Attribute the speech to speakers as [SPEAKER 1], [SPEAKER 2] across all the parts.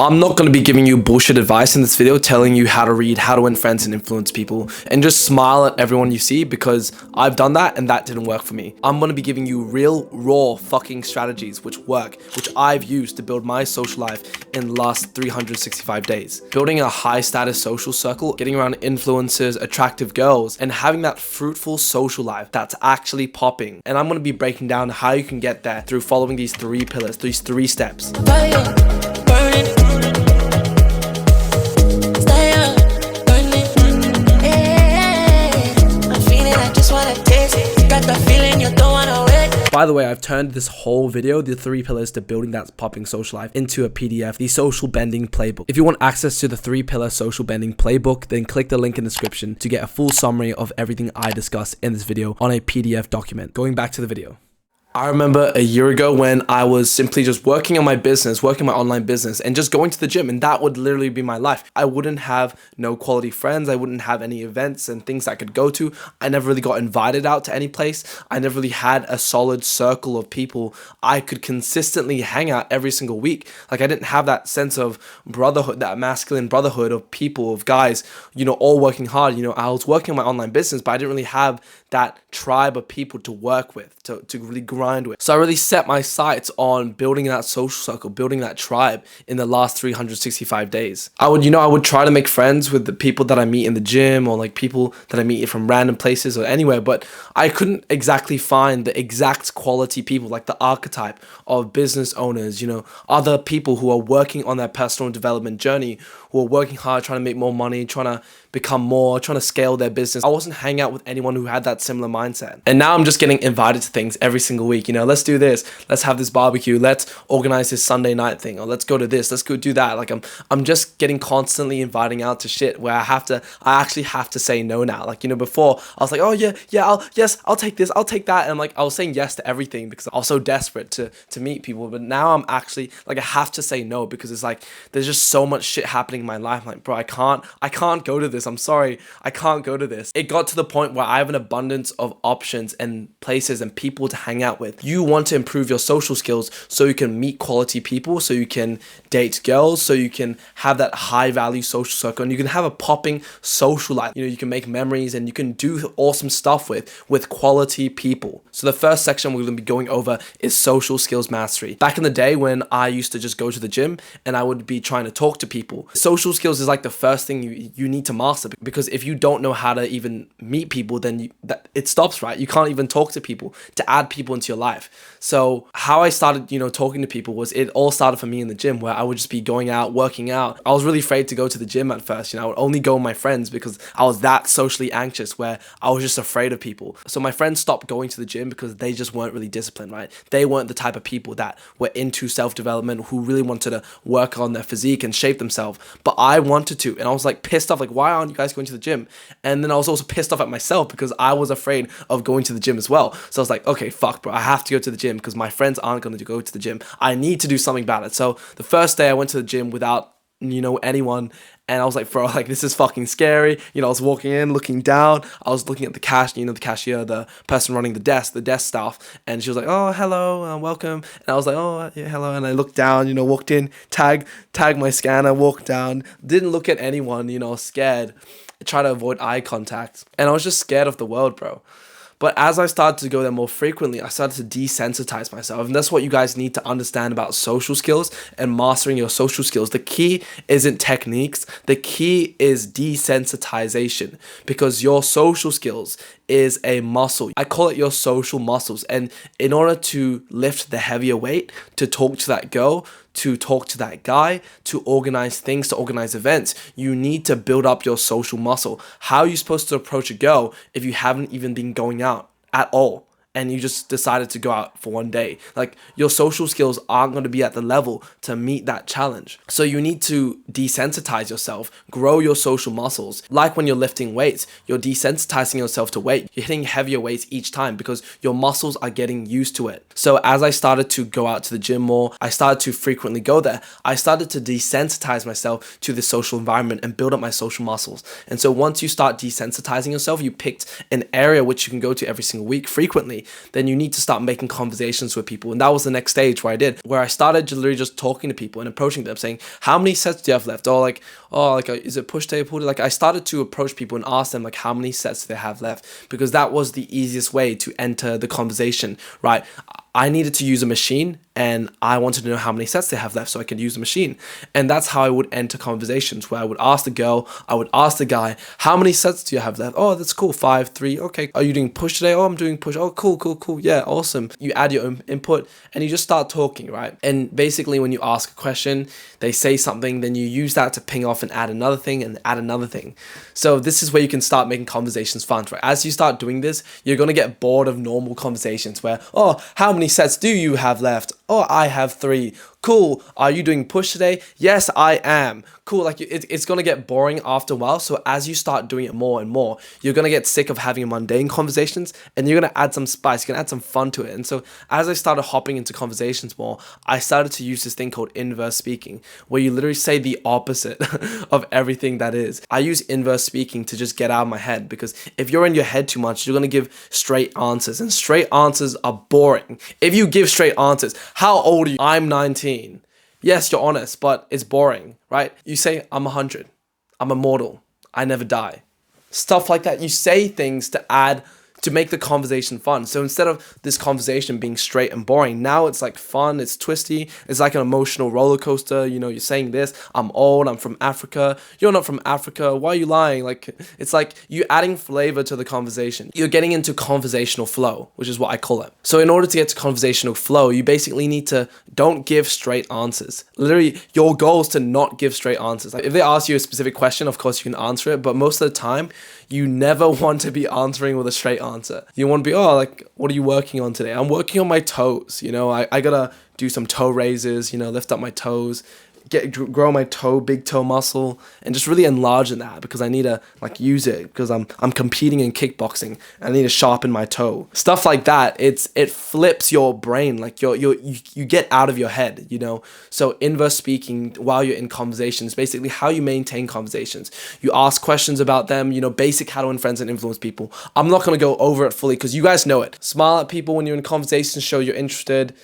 [SPEAKER 1] I'm not going to be giving you bullshit advice in this video telling you how to read, how to win friends and influence people, and just smile at everyone you see, because I've done that and that didn't work for me. I'm going to be giving you real, raw fucking strategies which work, which I've used to build my social life in the last 365 days. Building a high status social circle, getting around influencers, attractive girls, and having that fruitful social life that's actually popping. And I'm going to be breaking down how you can get there through following these 3 pillars, these 3 steps. By the way, I've turned this whole video, the 3 pillars to building that popping social life, into a PDF, the social bending playbook. If you want access to the 3 pillar social bending playbook, then click the link in the description to get a full summary of everything I discuss in this video on a PDF document. Going back to the video. I remember a year ago when I was simply just working on my business, working my online business, and just going to the gym, and that would literally be my life. I wouldn't have no quality friends. I wouldn't have any events and things I could go to. I never really got invited out to any place. I never really had a solid circle of people I could consistently hang out every single week. Like, I didn't have that sense of brotherhood, that masculine brotherhood of people, of guys, all working hard. I was working on my online business, but I didn't really have that tribe of people to work with, to really grind with. So I really set my sights on building that social circle, building that tribe in the last 365 days. I would try to make friends with the people that I meet in the gym, or like people that I meet from random places or anywhere, but I couldn't exactly find the exact quality people, like the archetype of business owners, other people who are working on their personal development journey, who are working hard, trying to make more money, trying to become more, trying to scale their business. I wasn't hanging out with anyone who had that similar mindset. And now I'm just getting invited to things every single week. Let's do this. Let's have this barbecue. Let's organize this Sunday night thing, or let's go to this. Let's go do that. Like, I'm just getting constantly inviting out to shit where I actually have to say no now. Like, before I was like, oh I'll take this, I'll take that. And I was saying yes to everything because I was so desperate to meet people. But now I'm actually I have to say no, because it's like, there's just so much shit happening in my life. I'm like, bro, I can't go to this. I'm sorry, I can't go to this. It got to the point where I have an abundance of options and places and people to hang out with. You want to improve your social skills so you can meet quality people, so you can date girls, so you can have that high value social circle, and you can have a popping social life. You can make memories and you can do awesome stuff with quality people. So the first section we're going to be going over is social skills mastery. Back in the day when I used to just go to the gym and I would be trying to talk to people, social skills is like the first thing you need to master, because if you don't know how to even meet people, then it stops, right? You can't even talk to people, to add people into your life. So how I started, talking to people was, it all started for me in the gym, where I would just be going out, working out. I was really afraid to go to the gym at first. I would only go with my friends because I was that socially anxious, where I was just afraid of people. So my friends stopped going to the gym because they just weren't really disciplined, right? They weren't the type of people that were into self-development, who really wanted to work on their physique and shape themselves. But I wanted to, and I was like pissed off, like, why aren't you guys going to the gym? And then I was also pissed off at myself because I was afraid of going to the gym as well. So I was like, okay, fuck, bro, I have to go to the gym because my friends aren't going to go to the gym. I need to do something about it. So the first day I went to the gym without anyone, and I was like, bro, like, this is fucking scary. I was walking in, looking down, I was looking at the the cashier, the person running the desk staff, and she was like, oh, hello, welcome. And I was like, oh, yeah, hello. And I looked down, walked in, tag my scanner, walked down, didn't look at anyone, scared, try to avoid eye contact, and I was just scared of the world, bro. But as I started to go there more frequently, I started to desensitize myself. And that's what you guys need to understand about social skills and mastering your social skills. The key isn't techniques. The key is desensitization, because your social skills is a muscle. I call it your social muscles. And in order to lift the heavier weight, to talk to that girl, to talk to that guy, to organize things, to organize events, you need to build up your social muscle. How are you supposed to approach a girl if you haven't even been going out at all, and you just decided to go out for one day? Like, your social skills aren't going to be at the level to meet that challenge. So you need to desensitize yourself, grow your social muscles. Like when you're lifting weights, you're desensitizing yourself to weight. You're hitting heavier weights each time because your muscles are getting used to it. So as I started to go out to the gym more, I started to frequently go there. I started to desensitize myself to the social environment and build up my social muscles. And so once you start desensitizing yourself, you picked an area which you can go to every single week frequently, then you need to start making conversations with people. And that was the next stage where I started literally just talking to people and approaching them saying, how many sets do you have left? Or like, oh, like, is it push day, pull day? Like, I started to approach people and ask them like how many sets they have left, because that was the easiest way to enter the conversation, right? I needed to use a machine and I wanted to know how many sets they have left so I could use the machine. And that's how I would enter conversations, where I would ask the girl, I would ask the guy, how many sets do you have left? Oh, that's cool. 5, 3. Okay. Are you doing push today? Oh, I'm doing push. Oh, cool. Yeah, awesome. You add your own input and you just start talking, right? And basically when you ask a question, they say something, then you use that to ping off and add another thing and add another thing. So this is where you can start making conversations fun, right? As you start doing this, you're going to get bored of normal conversations where, oh, how many sets do you have left? Oh, I have 3. Cool. Are you doing push today? Yes, I am. Cool. Like it's going to get boring after a while. So as you start doing it more and more, you're going to get sick of having mundane conversations and you're going to add some spice. You're going to add some fun to it. And so as I started hopping into conversations more, I started to use this thing called inverse speaking, where you literally say the opposite of everything that is. I use inverse speaking to just get out of my head, because if you're in your head too much, you're going to give straight answers, and straight answers are boring. If you give straight answers, how old are you? I'm 19. Yes, you're honest, but it's boring, right? You say, I'm 100. I'm immortal. I never die. Stuff like that. You say things to make the conversation fun. So instead of this conversation being straight and boring, now it's like fun, it's twisty, it's like an emotional roller coaster. You know, you're saying this, I'm old, I'm from Africa, you're not from Africa, why are you lying? Like, it's like you adding flavor to the conversation. You're getting into conversational flow, which is what I call it. So in order to get to conversational flow, you basically need to don't give straight answers. Literally, your goal is to not give straight answers. Like, if they ask you a specific question, of course you can answer it, but most of the time, you never want to be answering with a straight answer. You want to be, oh, like, what are you working on today? I'm working on my toes. You know, I gotta do some toe raises, you know, lift up my toes, grow my big toe muscle, and just really enlarge in that, because I need to like use it, because I'm competing in kickboxing. I need to sharpen my toe. Stuff like that. It flips your brain. Like you get out of your head, you know. So inverse speaking while you're in conversations, basically how you maintain conversations. You ask questions about them, you know, basic how to win friends and influence people. I'm not gonna go over it fully because you guys know it. Smile at people when you're in conversations, show you're interested.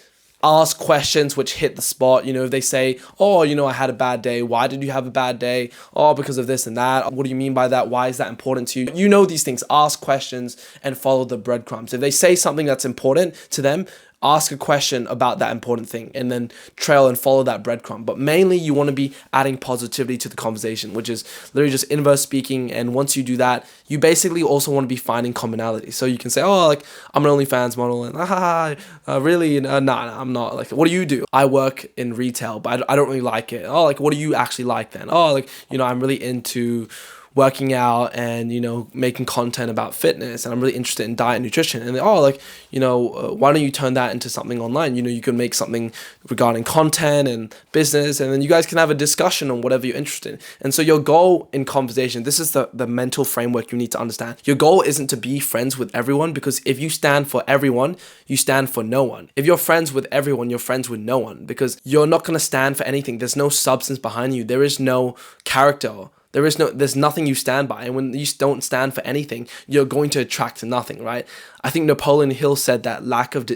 [SPEAKER 1] Ask questions which hit the spot. You know, if they say, oh, you know, I had a bad day. Why did you have a bad day? Oh, because of this and that. What do you mean by that? Why is that important to you? You know these things. Ask questions and follow the breadcrumbs. If they say something that's important to them, ask a question about that important thing and then trail and follow that breadcrumb. But mainly you want to be adding positivity to the conversation, which is literally just inverse speaking. And once you do that, you basically also want to be finding commonality. So you can say, oh, like, I'm an OnlyFans model, and really? Nah, I'm not. Like, what do you do? I work in retail, but I don't really like it. Oh, like, what do you actually like then? Oh, like, you know, I'm really into working out and, you know, making content about fitness, and I'm really interested in diet and nutrition. And oh, like, you know, why don't you turn that into something online? You know, you can make something regarding content and business, and then you guys can have a discussion on whatever you're interested in. And so your goal in conversation, this is the mental framework you need to understand. Your goal isn't to be friends with everyone, because if you stand for everyone, you stand for no one. If you're friends with everyone, you're friends with no one, because you're not going to stand for anything. There's no substance behind you. There is no character. There's nothing you stand by. And when you don't stand for anything, you're going to attract to nothing, right? I think Napoleon Hill said that lack of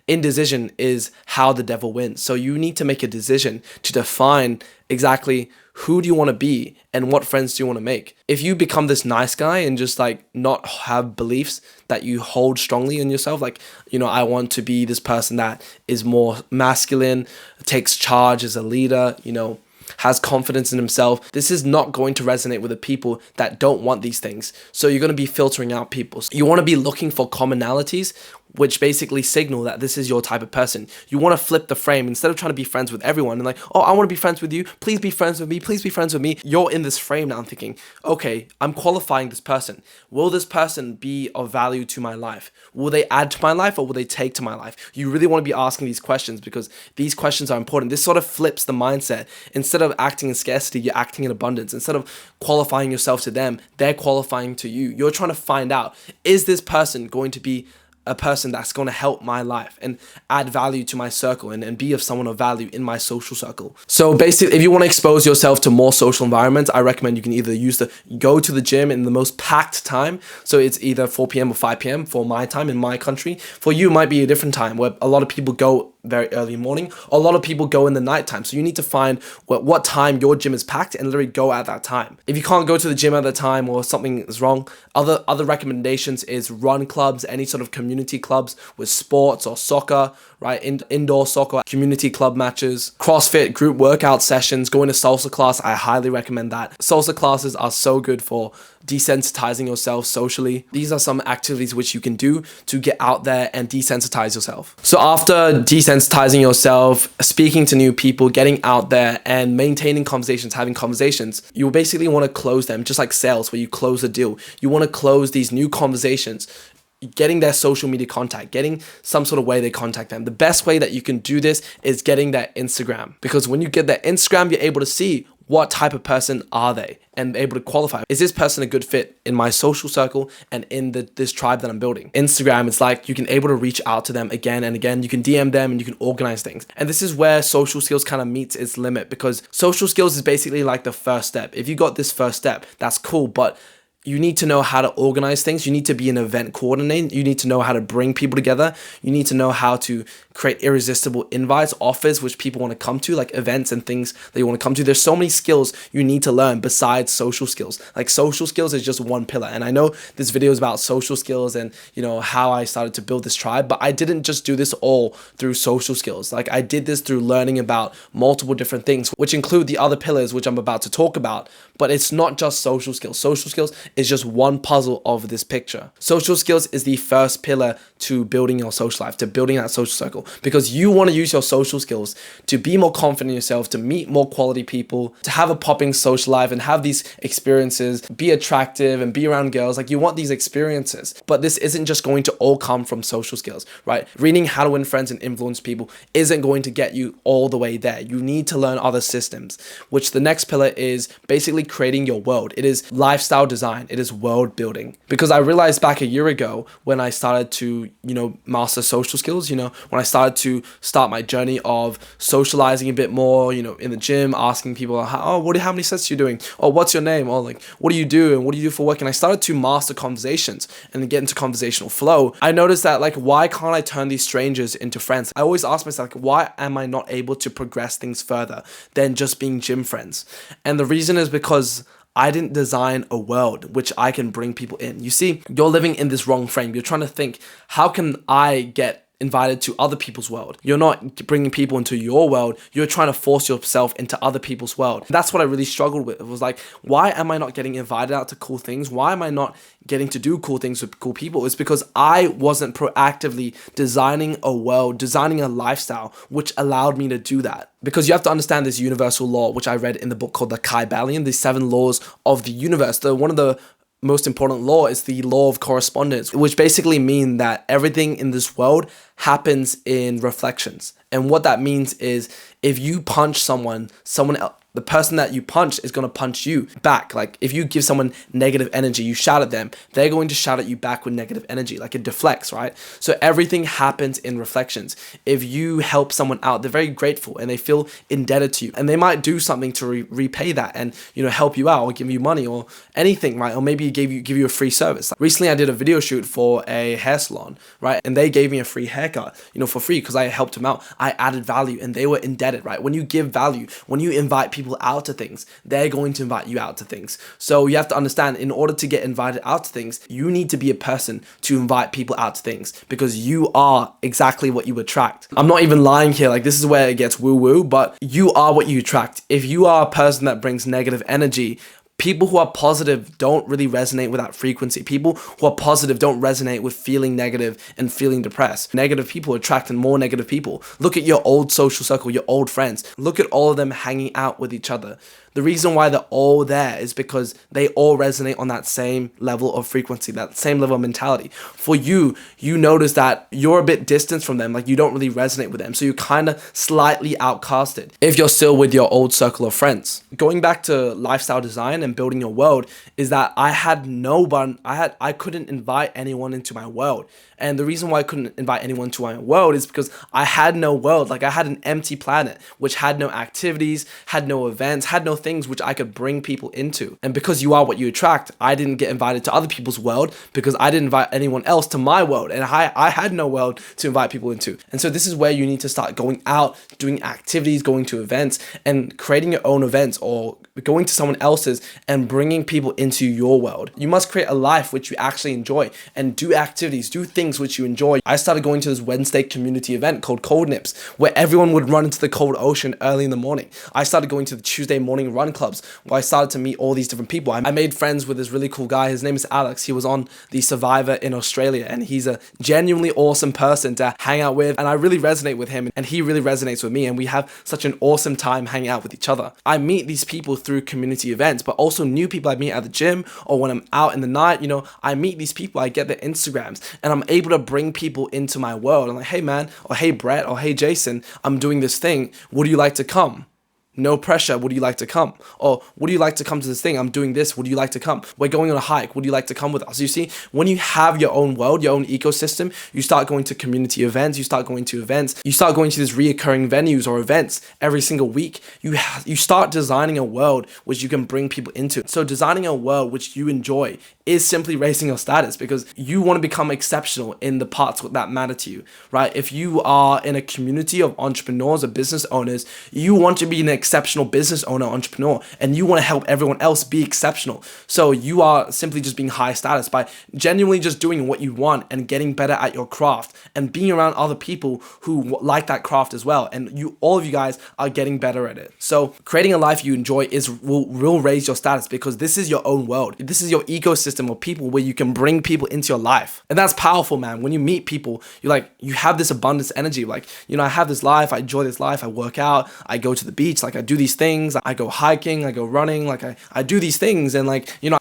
[SPEAKER 1] indecision is how the devil wins. So you need to make a decision to define exactly who do you want to be and what friends do you want to make. If you become this nice guy and just like not have beliefs that you hold strongly in yourself, like, you know, I want to be this person that is more masculine, takes charge as a leader, you know, has confidence in himself. This is not going to resonate with the people that don't want these things. So you're going to be filtering out people. So you want to be looking for commonalities, which basically signal that this is your type of person. You want to flip the frame. Instead of trying to be friends with everyone and like, oh, I want to be friends with you, please be friends with me, please be friends with me. You're in this frame now thinking, okay, I'm qualifying this person. Will this person be of value to my life? Will they add to my life or will they take to my life? You really want to be asking these questions because these questions are important. This sort of flips the mindset. Instead of acting in scarcity, you're acting in abundance. Instead of qualifying yourself to them, they're qualifying to you. You're trying to find out, is this person going to be a person that's going to help my life and add value to my circle and be of someone of value in my social circle. So basically, if you want to expose yourself to more social environments, I recommend you can either go to the gym in the most packed time. So it's either 4 p.m. or 5 p.m. for my time in my country. For you, it might be a different time where a lot of people go very early morning. A lot of people go in the nighttime. So you need to find what time your gym is packed and literally go at that time. If you can't go to the gym at the time or something is wrong, other recommendations is run clubs, any sort of community clubs with sports or soccer, right? Indoor soccer, community club matches, CrossFit, group workout sessions, going to salsa class. I highly recommend that. Salsa classes are so good for desensitizing yourself socially. These are some activities which you can do to get out there and desensitize yourself. So after desensitizing yourself, speaking to new people, getting out there and maintaining conversations, having conversations, you basically want to close them, just like sales where you close a deal. You want to close these new conversations, getting their social media contact, getting some sort of way they contact them. The best way that you can do this is getting their Instagram, because when you get their Instagram, you're able to see what type of person are they and able to qualify. Is this person a good fit in my social circle and in this tribe that I'm building? Instagram, it's like you can able to reach out to them again and again. You can DM them and you can organize things. And this is where social skills kind of meets its limit, because social skills is basically like the first step. If you got this first step, that's cool, but you need to know how to organize things. You need to be an event coordinator. You need to know how to bring people together. You need to know how to create irresistible invites, offers, which people want to come to, like events and things that you want to come to. There's so many skills you need to learn besides social skills. Like social skills is just one pillar. And I know this video is about social skills and, how I started to build this tribe, but I didn't just do this all through social skills. Like I did this through learning about multiple different things, which include the other pillars, which I'm about to talk about. But it's not just social skills. Social skills is just one puzzle of this picture. Social skills is the first pillar to building your social life, to building that social circle, because you want to use your social skills to be more confident in yourself, to meet more quality people, to have a popping social life and have these experiences, be attractive and be around girls. Like you want these experiences, but this isn't just going to all come from social skills, right? Reading How to Win Friends and Influence People isn't going to get you all the way there. You need to learn other systems, which the next pillar is basically creating your world. It is lifestyle design. It is world building. Because I realized back a year ago when I started to, master social skills, when I started to start my journey of socializing a bit more, in the gym, asking people, how many sets are you doing? Or what's your name? Or like, what do you do? And what do you do for work? And I started to master conversations and then get into conversational flow. I noticed that why can't I turn these strangers into friends? I always ask myself, why am I not able to progress things further than just being gym friends? And the reason is because I didn't design a world which I can bring people in. You see, you're living in this wrong frame. You're trying to think, how can I get invited to other people's world? You're not bringing people into your world. You're trying to force yourself into other people's world. That's what I really struggled with. It was like, why am I not getting invited out to cool things? Why am I not getting to do cool things with cool people? It's because I wasn't proactively designing a world, designing a lifestyle, which allowed me to do that. Because you have to understand this universal law, which I read in the book called The Kybalion, the 7 laws of the universe. One of the most important law is the law of correspondence, which basically mean that everything in this world happens in reflections. And what that means is if you punch someone else, the person that you punch is going to punch you back. Like if you give someone negative energy, you shout at them, they're going to shout at you back with negative energy. Like it deflects, right? So everything happens in reflections. If you help someone out, they're very grateful and they feel indebted to you, and they might do something to repay that and help you out or give you money or anything, right? Or maybe give you a free service. Like recently I did a video shoot for a hair salon, right? And they gave me a free haircut, for free, because I helped them out. I added value and they were indebted, right? When you give value, when you invite people out to things, they're going to invite you out to things. So you have to understand, in order to get invited out to things, you need to be a person to invite people out to things, because you are exactly what you attract. I'm not even lying here. Like this is where it gets woo-woo, but you are what you attract. If you are a person that brings negative energy, people who are positive don't really resonate with that frequency. People who are positive don't resonate with feeling negative and feeling depressed. Negative people attract more negative people. Look at your old social circle, your old friends. Look at all of them hanging out with each other. The reason why they're all there is because they all resonate on that same level of frequency, that same level of mentality. For you, you notice that you're a bit distant from them, like you don't really resonate with them. So you're kind of slightly outcasted if you're still with your old circle of friends. Going back to lifestyle design and building your world is that I couldn't invite anyone into my world. And the reason why I couldn't invite anyone to my world is because I had no world. Like, I had an empty planet, which had no activities, had no events, had no things which I could bring people into. And because you are what you attract, I didn't get invited to other people's world because I didn't invite anyone else to my world. And I had no world to invite people into. And so this is where you need to start going out, doing activities, going to events, and creating your own events, or going to someone else's and bringing people into your world. You must create a life which you actually enjoy and do activities, do things which you enjoy. I started going to this Wednesday community event called Cold Nips, where everyone would run into the cold ocean early in the morning. I started going to the Tuesday morning run clubs, where I started to meet all these different people. I made friends with this really cool guy. His name is Alex. He was on the Survivor in Australia, and he's a genuinely awesome person to hang out with, and I really resonate with him, and he really resonates with me, and we have such an awesome time hanging out with each other. I meet these people through community events, but also new people I meet at the gym, or when I'm out in the night, I meet these people, I get their Instagrams, and I'm able to bring people into my world. I'm like, hey man, or hey Brett, or hey Jason, I'm doing this thing, would you like to come? No pressure, would you like to come? Or would you like to come to this thing? I'm doing this, would you like to come? We're going on a hike, would you like to come with us? You see, when you have your own world, your own ecosystem, you start going to community events, you start going to these reoccurring venues or events every single week. You start designing a world which you can bring people into. So designing a world which you enjoy is simply raising your status, because you want to become exceptional in the parts that matter to you, right? If you are in a community of entrepreneurs or business owners, you want to be an exceptional business owner, entrepreneur, and you want to help everyone else be exceptional. So you are simply just being high status by genuinely just doing what you want and getting better at your craft and being around other people who like that craft as well. And all of you guys are getting better at it. So creating a life you enjoy will raise your status, because this is your own world. This is your ecosystem of people where you can bring people into your life. And that's powerful, man. When you meet people, you have this abundance energy. I have this life, I enjoy this life, I work out, I go to the beach, I do these things, I go hiking, I go running, I do these things, and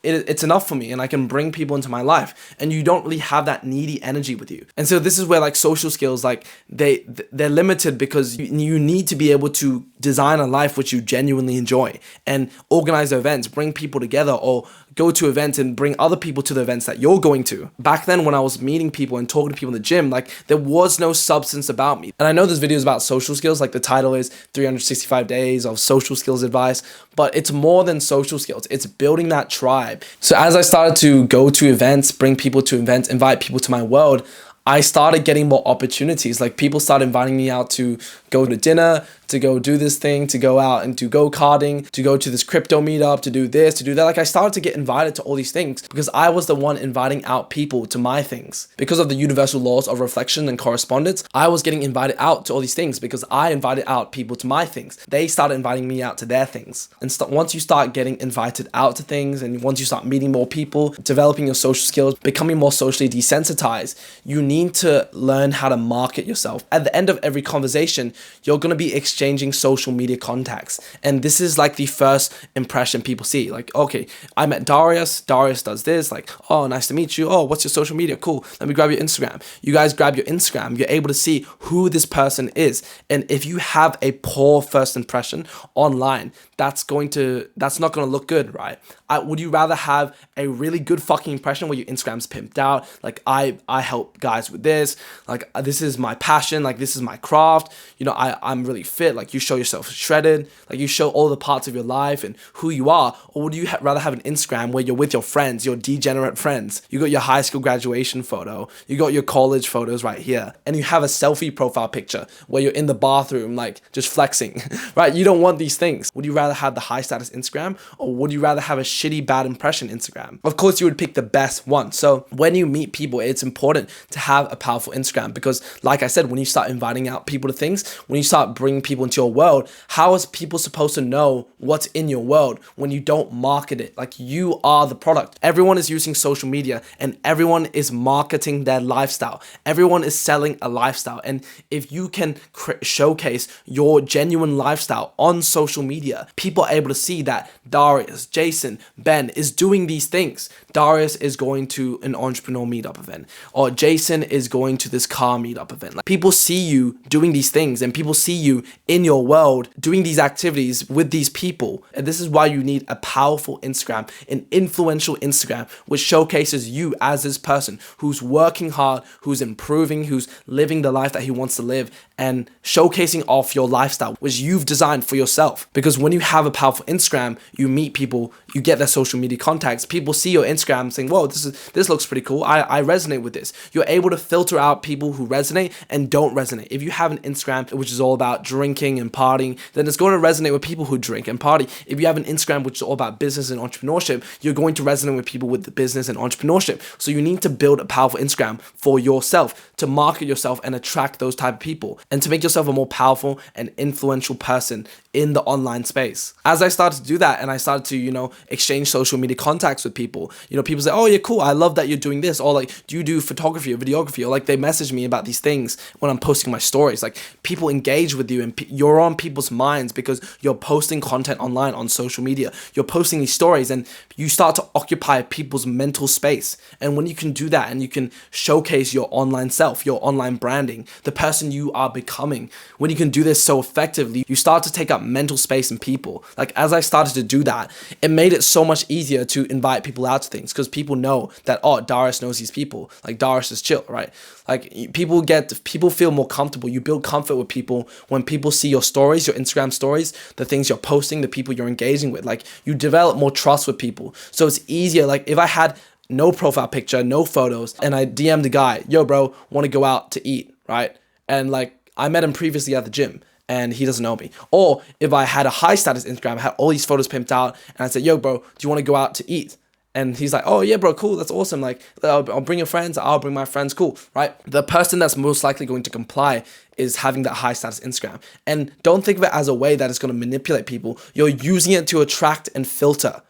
[SPEAKER 1] it's enough for me, and I can bring people into my life, and you don't really have that needy energy with you. And so this is where social skills, they're limited, because you need to be able to design a life which you genuinely enjoy and organize events, bring people together, or go to events and bring other people to the events that you're going to. Back then, when I was meeting people and talking to people in the gym, there was no substance about me. And I know this video is about social skills, the title is 365 days of social skills advice, but it's more than social skills. It's building that tribe. So as I started to go to events, bring people to events, invite people to my world, I started getting more opportunities. People started inviting me out to go to dinner, to go do this thing, to go out and to go karting, to go to this crypto meetup, to do this, to do that. I started to get invited to all these things because I was the one inviting out people to my things. Because of the universal laws of reflection and correspondence, I was getting invited out to all these things because I invited out people to my things. They started inviting me out to their things. And once you start getting invited out to things, and once you start meeting more people, developing your social skills, becoming more socially desensitized, you need to learn how to market yourself. At the end of every conversation, you're going to be exchanging social media contacts. And this is the first impression people see. Okay, I met Darius. Darius does this. Oh, nice to meet you. Oh, what's your social media? Cool. Let me grab your Instagram. You guys grab your Instagram. You're able to see who this person is. And if you have a poor first impression online, that's not going to look good, right? Would you rather have a really good fucking impression where your Instagram's pimped out? I help guys with this. This is my passion. This is my craft. I'm really fit. You show yourself shredded. You show all the parts of your life and who you are. Or would you rather have an Instagram where you're with your friends, your degenerate friends? You got your high school graduation photo. You got your college photos right here. And you have a selfie profile picture where you're in the bathroom, just flexing, right? You don't want these things. Would you rather have the high status Instagram, or would you rather have a shitty bad impression Instagram? Of course, you would pick the best one. So when you meet people, it's important to have a powerful Instagram because, like I said, when you start inviting out people to things, when you start bringing people into your world, how is people supposed to know what's in your world when you don't market it? You are the product. Everyone is using social media and everyone is marketing their lifestyle. Everyone is selling a lifestyle. And if you can showcase your genuine lifestyle on social media, people are able to see that Darius, Jason, Ben is doing these things. Darius is going to an entrepreneur meetup event, or Jason is going to this car meetup event. Like, people see you doing these things, and people see you in your world doing these activities with these people. And this is why you need a powerful Instagram, an influential Instagram, which showcases you as this person who's working hard, who's improving, who's living the life that he wants to live, and showcasing off your lifestyle, which you've designed for yourself. Because when you have a powerful Instagram, you meet people, you get their social media contacts, people see your Instagram saying, whoa, this looks pretty cool. I resonate with this. You're able to filter out people who resonate and don't resonate. If you have an Instagram which is all about drinking and partying, then it's going to resonate with people who drink and party. If you have an Instagram which is all about business and entrepreneurship, you're going to resonate with people with the business and entrepreneurship. So you need to build a powerful Instagram for yourself, to market yourself and attract those type of people, and to make yourself a more powerful and influential person in the online space. As I started to do that, and I started to, exchange social media contacts with people, people say, oh, yeah, cool, I love that you're doing this, or like, do you do photography or videography? Or like, they message me about these things when I'm posting my stories. Like, people engage with you, and you're on people's minds because you're posting content online on social media. You're posting these stories, and you start to occupy people's mental space. And when you can do that, and you can showcase your online self, your online branding, the person you are becoming, when you can do this so effectively, you start to take up mental space in people. Like, as I started to do that, it made it so much easier to invite people out to things, because people know that, oh, Darius knows these people. Like, Darius is chill, right? Like, people feel more comfortable. You build comfort with people when people see your stories, your Instagram stories, the things you're posting, the people you're engaging with. Like, you develop more trust with people. So it's easier. Like, if I had no profile picture, no photos, and I DM'd the guy, yo, bro, want to go out to eat, right? And like, I met him previously at the gym, and he doesn't know me. Or if I had a high status Instagram, I had all these photos pimped out, and I said, yo, bro, do you want to go out to eat? And he's like, oh, yeah, bro, cool. That's awesome. Like, I'll bring your friends. I'll bring my friends. Cool, right? The person that's most likely going to comply is having that high status Instagram. And don't think of it as a way that it's going to manipulate people. You're using it to attract and filter,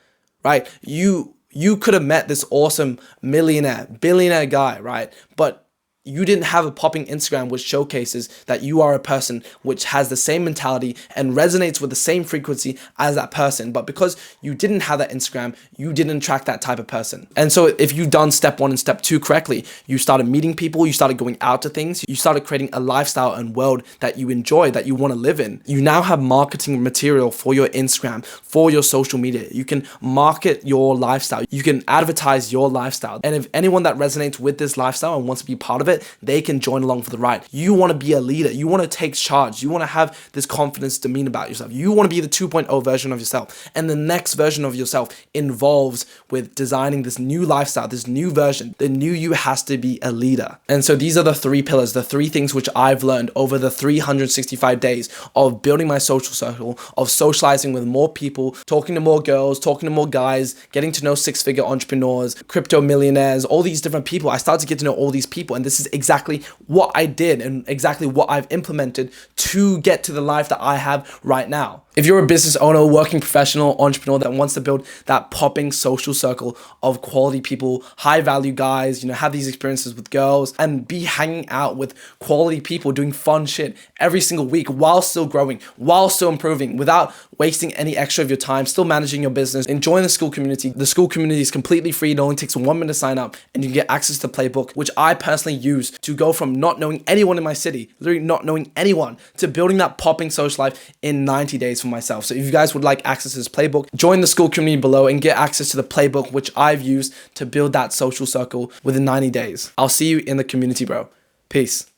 [SPEAKER 1] right? You could have met this awesome millionaire, billionaire guy, right? But you didn't have a popping Instagram which showcases that you are a person which has the same mentality and resonates with the same frequency as that person. But because you didn't have that Instagram, you didn't attract that type of person. And so if you've done step 1 and step 2 correctly, you started meeting people, you started going out to things, you started creating a lifestyle and world that you enjoy, that you want to live in. You now have marketing material for your Instagram, for your social media. You can market your lifestyle. You can advertise your lifestyle. And if anyone that resonates with this lifestyle and wants to be part of it, they can join along for the ride. You want to be a leader. You want to take charge. You want to have this confidence demeanor about yourself. You want to be the 2.0 version of yourself. And the next version of yourself involves with designing this new lifestyle, this new version. The new you has to be a leader. And so these are the 3 pillars, the 3 things which I've learned over the 365 days of building my social circle, of socializing with more people, talking to more girls, talking to more guys, getting to know 6-figure entrepreneurs, crypto millionaires, all these different people. I started to get to know all these people, and this is exactly what I did and exactly what I've implemented to get to the life that I have right now. If you're a business owner, working professional, entrepreneur that wants to build that popping social circle of quality people, high value guys, have these experiences with girls and be hanging out with quality people doing fun shit every single week while still growing, while still improving, without wasting any extra of your time, still managing your business, enjoying the school community. The school community is completely free. It only takes 1 minute to sign up, and you can get access to the playbook, which I personally use to go from not knowing anyone in my city, literally not knowing anyone, to building that popping social life in 90 days for myself. So if you guys would like access to this playbook, join the school community below and get access to the playbook, which I've used to build that social circle within 90 days. I'll see you in the community, bro. Peace.